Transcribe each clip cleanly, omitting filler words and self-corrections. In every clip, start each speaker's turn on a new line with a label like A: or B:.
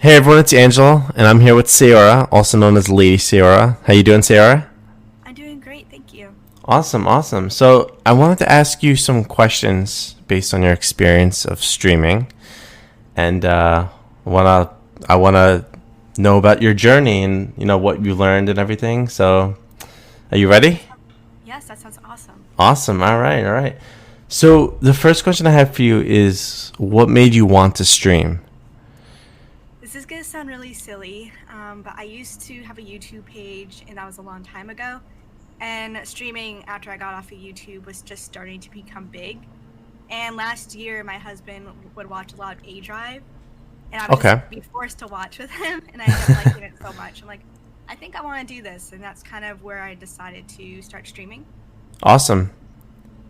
A: Hey everyone, it's Angel, and I'm here with Saora, also known as LadySaora. How you doing, Saora?
B: I'm doing great, thank you.
A: Awesome, awesome. So I wanted to ask you some questions based on your experience of streaming, and wanna I wanna know about your journey and what you learned and everything. So, are you ready?
B: Yes, that sounds awesome.
A: Awesome. All right, all right. So the first question I have for you is, what made you want to stream?
B: This is going to sound really silly, but I used to have a YouTube page, and that was a long time ago. And streaming after I got off of YouTube was just starting to become big. And last year, my husband would watch a lot of A Drive, and I would
A: Okay.
B: just be forced to watch with him, and I ended up liking it so much. I'm like, I think I want to do this, and that's kind of where I decided to start streaming.
A: Awesome.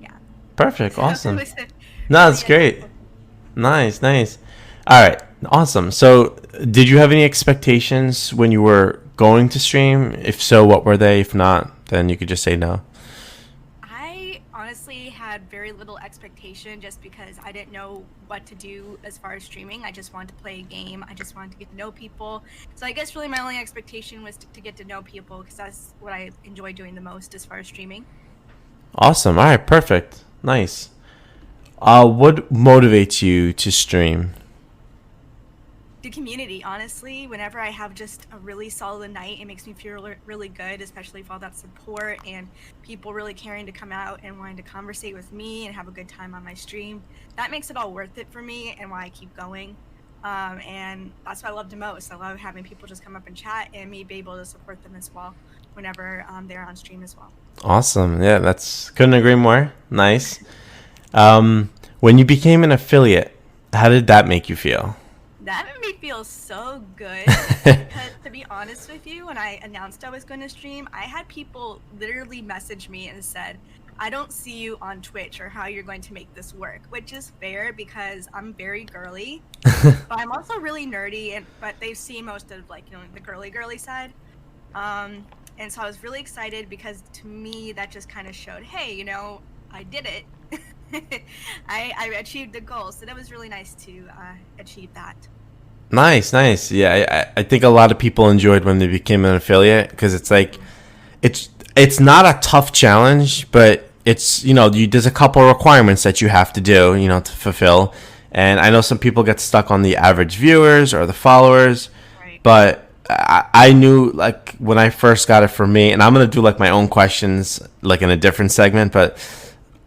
B: Yeah.
A: Perfect.
B: So it
A: Awesome.
B: was a
A: No,
B: really
A: that's great.
B: unusual.
A: Nice, nice. All right, awesome. So, did you have any expectations when you were going to stream? If so, what were they? If not, then you could just say no.
B: I honestly had very little expectation just because I didn't know what to do as far as streaming. I just wanted to play a game. I just wanted to get to know people. So I guess really my only expectation was to get to know people because that's what I enjoy doing the most as far as streaming.
A: Awesome. All right, perfect. Nice. What motivates you to stream?
B: The community, honestly, whenever I have just a really solid night, it makes me feel really good, especially with all that support and people really caring to come out and wanting to conversate with me and have a good time on my stream. That makes it all worth it for me and why I keep going. And that's what I love the most. I love having people just come up and chat and me be able to support them as well whenever they're on stream as well.
A: Awesome. Yeah, that's couldn't agree more. Nice. When you became an affiliate, how did that make you feel?
B: That made me feel so good because, to be honest with you, when I announced I was going to stream, I had people literally message me and said, I don't see you on Twitch or how you're going to make this work, which is fair because I'm very girly, but I'm also really nerdy, but they see most of the girly side. And so I was really excited because to me that just kind of showed, hey, I did it. I achieved the goal, so that was really nice to achieve that.
A: Nice, nice. Yeah, I think a lot of people enjoyed when they became an affiliate because it's like it's not a tough challenge, but it's there's a couple of requirements that you have to do to fulfill, and I know some people get stuck on the average viewers or the followers,
B: Right.
A: but I knew like when I first got it for me, and I'm gonna do like my own questions like in a different segment, but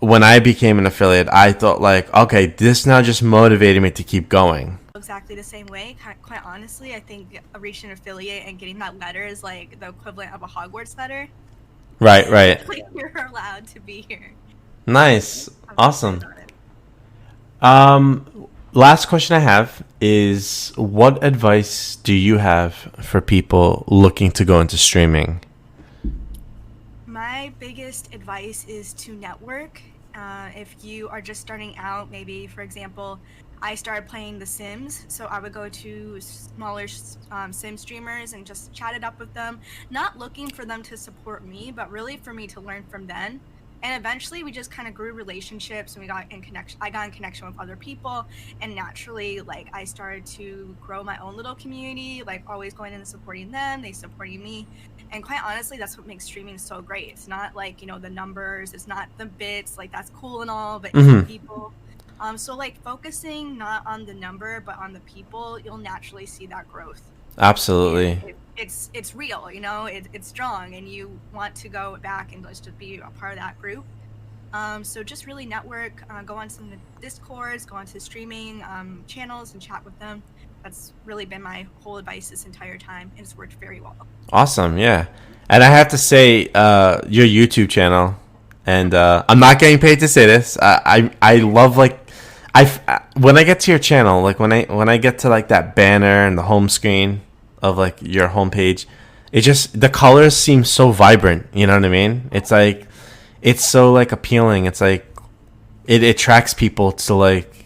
A: when I became an affiliate, I thought like, okay, this now just motivated me to keep going.
B: Exactly the same way. Quite honestly, I think reaching an affiliate and getting that letter is like the equivalent of a Hogwarts letter.
A: Right, right.
B: Like you're allowed to be here.
A: Nice.
B: I'm excited
A: Awesome.
B: about it.
A: Last question I have is, what advice do you have for people looking to go into streaming?
B: My biggest advice is to network. If you are just starting out, maybe for example, I started playing The Sims, so I would go to smaller Sim streamers and just chat it up with them, not looking for them to support me, but really for me to learn from them. And eventually, we just kind of grew relationships, and we got in connection. I got in connection with other people, and naturally, like I started to grow my own little community, like always going in and supporting them, they supporting me. And quite honestly, that's what makes streaming so great. It's not like the numbers, it's not the bits, like that's cool and all, but it's the
A: Mm-hmm.
B: people. So like focusing not on the number but on the people, you'll naturally see that growth. And
A: Absolutely.
B: it's real, it's strong, and you want to go back and just to be a part of that group. So just really network, go on some discords, go onto streaming channels and chat with them. That's really been my whole advice this entire time, and it's worked very well.
A: Awesome. Yeah. And I have to say, your YouTube channel, and I'm not getting paid to say this. I love like when I get to your channel, like when I get to like that banner and the home screen of like your homepage, it just the colors seem so vibrant. You know what I mean? It's like it's so like appealing. It's like it attracts people to like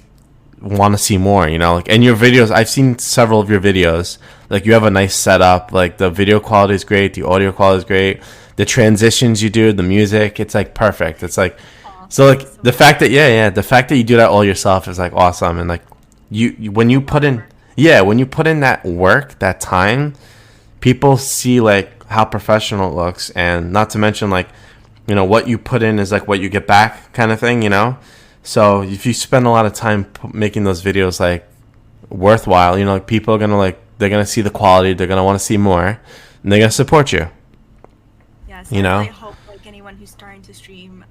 A: want to see more. Like and your videos. I've seen several of your videos. Like you have a nice setup. Like the video quality is great. The audio quality is great. The transitions you do, the music, it's like perfect. It's like
B: Aw,
A: so
B: thank you
A: like
B: so
A: the
B: much.
A: fact that yeah, the fact that you do that all yourself is like awesome, and like you when you
B: A lot
A: put
B: of
A: in
B: work.
A: Yeah, when you put in that work, that time, people see like how professional it looks, and not to mention like, what you put in is like what you get back, kind of thing. So if you spend a lot of time making those videos like worthwhile, like people are gonna like, they're gonna see the quality, they're gonna want to see more, and they're gonna support you.
B: Yes,
A: You
B: I
A: know,
B: really hope like anyone who's starting to stream,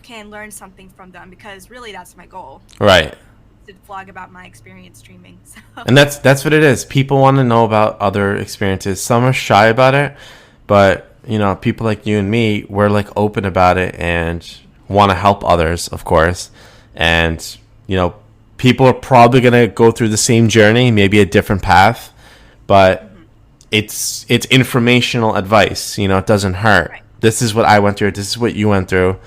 B: can learn something from them, because really that's my goal,
A: right?
B: to vlog about my experience streaming. So
A: And that's what it is. People want to know about other experiences. Some are shy about it, but people like you and me, we're like open about it and want to help others, of course. And people are probably gonna go through the same journey, maybe a different path, but it's informational advice. It doesn't hurt.
B: right.
A: This is what I went through. This is what you went through.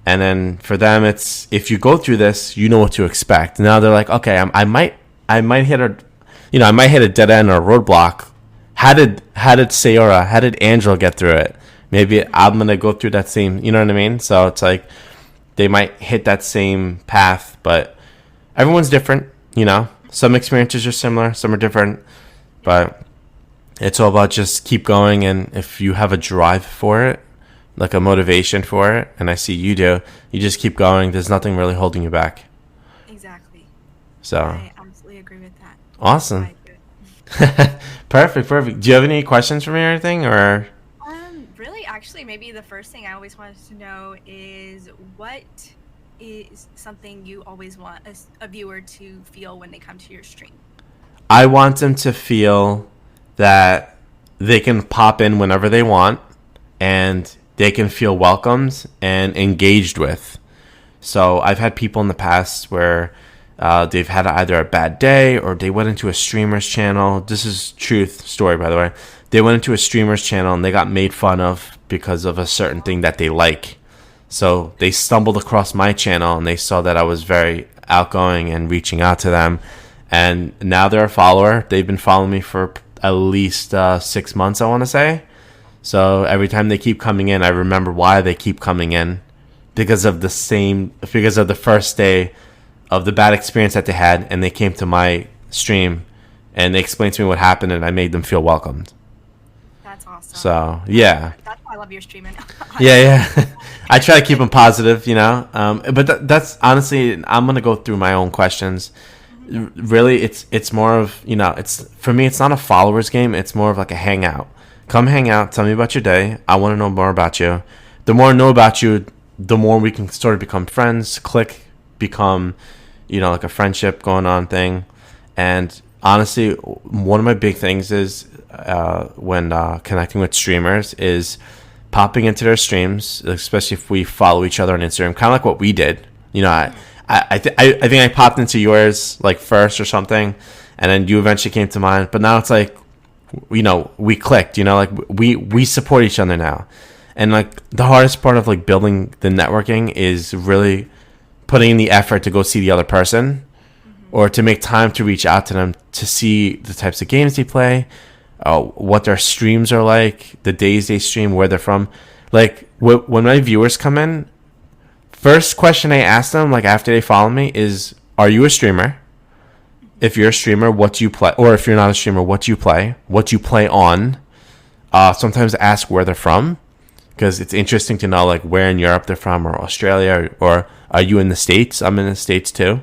A: And then for them, it's, if you go through this, you know what to expect. Now they're like, okay, I might hit I might hit a dead end or a roadblock. How did Saora, how did Angela get through it? Maybe I'm gonna go through that same. You know what I mean? So it's like they might hit that same path, but everyone's different. Some experiences are similar, some are different, but it's all about just keep going. And if you have a drive for it, like a motivation for it, and I see you do, you just keep going. There's nothing really holding you back.
B: Exactly.
A: So
B: I absolutely agree with that.
A: awesome.
B: I do.
A: Perfect. Do you have any questions for me or anything, or?
B: Really, actually, maybe the first thing I always wanted to know is, what is something you always want a viewer to feel when they come to your stream?
A: I want them to feel that they can pop in whenever they want, and they can feel welcomed and engaged with. So I've had people in the past where they've had either a bad day, or they went into a streamer's channel. This is truth story, by the way. They went into a streamer's channel and they got made fun of because of a certain thing that they like. So they stumbled across my channel and they saw that I was very outgoing and reaching out to them. And now they're a follower. They've been following me for at least 6 months, I want to say. So every time they keep coming in, I remember why they keep coming in, because of the first day of the bad experience that they had, and they came to my stream and they explained to me what happened, and I made them feel welcomed.
B: That's awesome.
A: So yeah,
B: That's why I love your streaming.
A: yeah. I try to keep them positive, but that's honestly, I'm gonna go through my own questions. Really, it's more of, it's, for me, it's not a followers game. It's more of like a hangout. Come hang out. Tell me about your day. I want to know more about you. The more I know about you, the more we can sort of become friends, become, like a friendship going on thing. And honestly, one of my big things is when connecting with streamers is popping into their streams, especially if we follow each other on Instagram, kind of like what we did. I think I popped into yours like first or something, and then you eventually came to mine. But now it's like, we clicked, like we support each other now. And like the hardest part of like building the networking is really putting in the effort to go see the other person, or to make time to reach out to them to see the types of games they play, what their streams are like, the days they stream, where they're from. Like when my viewers come in, first question I ask them, like after they follow me, is, are you a streamer? If you're a streamer, what do you play? Or if you're not a streamer, what do you play? What do you play on? Sometimes ask where they're from, because it's interesting to know like where in Europe they're from, or Australia, or are you in the States? I'm in the States too.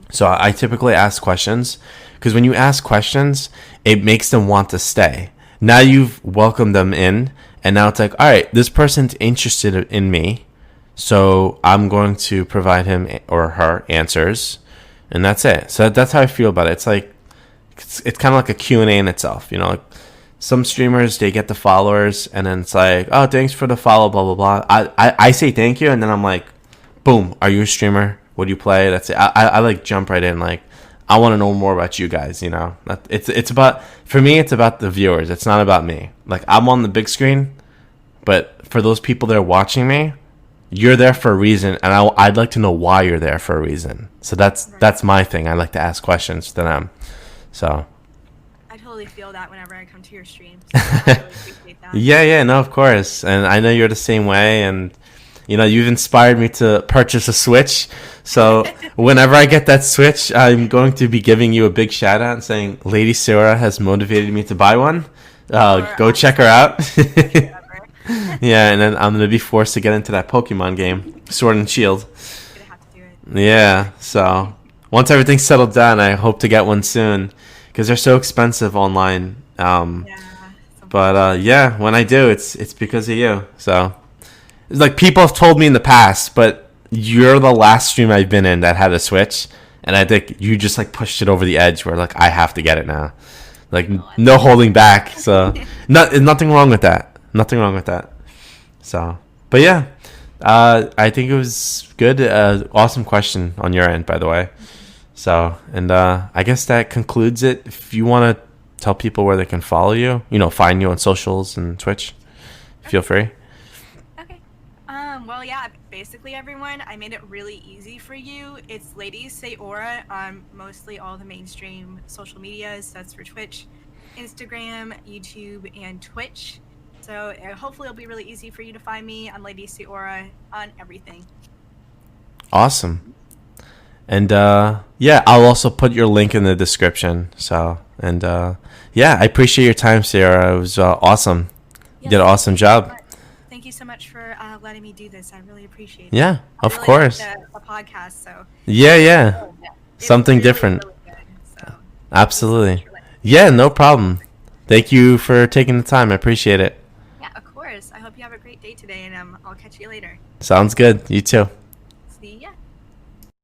A: So I typically ask questions, because when you ask questions, it makes them want to stay. Now you've welcomed them in, and now it's like, all right, this person's interested in me, so I'm going to provide him or her answers. And that's it. So that's how I feel about it. It's like, it's kind of like a Q&A in itself. Like some streamers, they get the followers, and then it's like, oh, thanks for the follow, blah, blah, blah. I say thank you, and then I'm like, boom, are you a streamer? What do you play? That's it. I like jump right in. Like, I want to know more about you guys, It's about, for me, it's about the viewers. It's not about me. Like, I'm on the big screen, but for those people that are watching me, you're there for a reason, and I'd like to know why you're there for a reason. So that's my thing. I like to ask questions to them. So
B: I totally feel that whenever I come to your streams. So I really appreciate that.
A: yeah, no, of course. And I know you're the same way. And You know, you've inspired me to purchase a Switch. So whenever I get that Switch, I'm going to be giving you a big shout out and saying LadySaora has motivated me to buy one. Go check her out. Yeah, and then I'm gonna be forced to get into that Pokemon game, Sword and Shield.
B: Gonna have to do it.
A: Yeah, so once everything's settled down, I hope to get one soon because they're so expensive online. But yeah, when I do, it's because of you. So it's like people have told me in the past, but you're the last stream I've been in that had a Switch, and I think you just like pushed it over the edge where like I have to get it now. Like no holding back. So nothing wrong with that. Nothing wrong with that. So, but yeah, I think it was good. Awesome question on your end, by the way. So, and I guess that concludes it. If you want to tell people where they can follow you, find you on socials and Twitch, feel free.
B: Okay. Well, yeah, basically, everyone, I made it really easy for you. It's LadySaora on mostly all the mainstream social medias. That's for Twitch, Instagram, YouTube, and Twitch. So hopefully it'll be really easy for you to find me on LadySaora on everything.
A: Awesome. And yeah, I'll also put your link in the description. So, and yeah, I appreciate your time, Sarah. It was awesome. You did an awesome job.
B: Thank you so much for letting me do this. I really appreciate it.
A: Yeah, of
B: really
A: course.
B: Like the podcast, so
A: Yeah. Something
B: really,
A: different.
B: Really good, so.
A: Absolutely. Yeah, no problem. Thank you for taking the time. I appreciate it.
B: Yeah, of course. I hope you have a great day today, and I'll catch you later.
A: Sounds good. You too.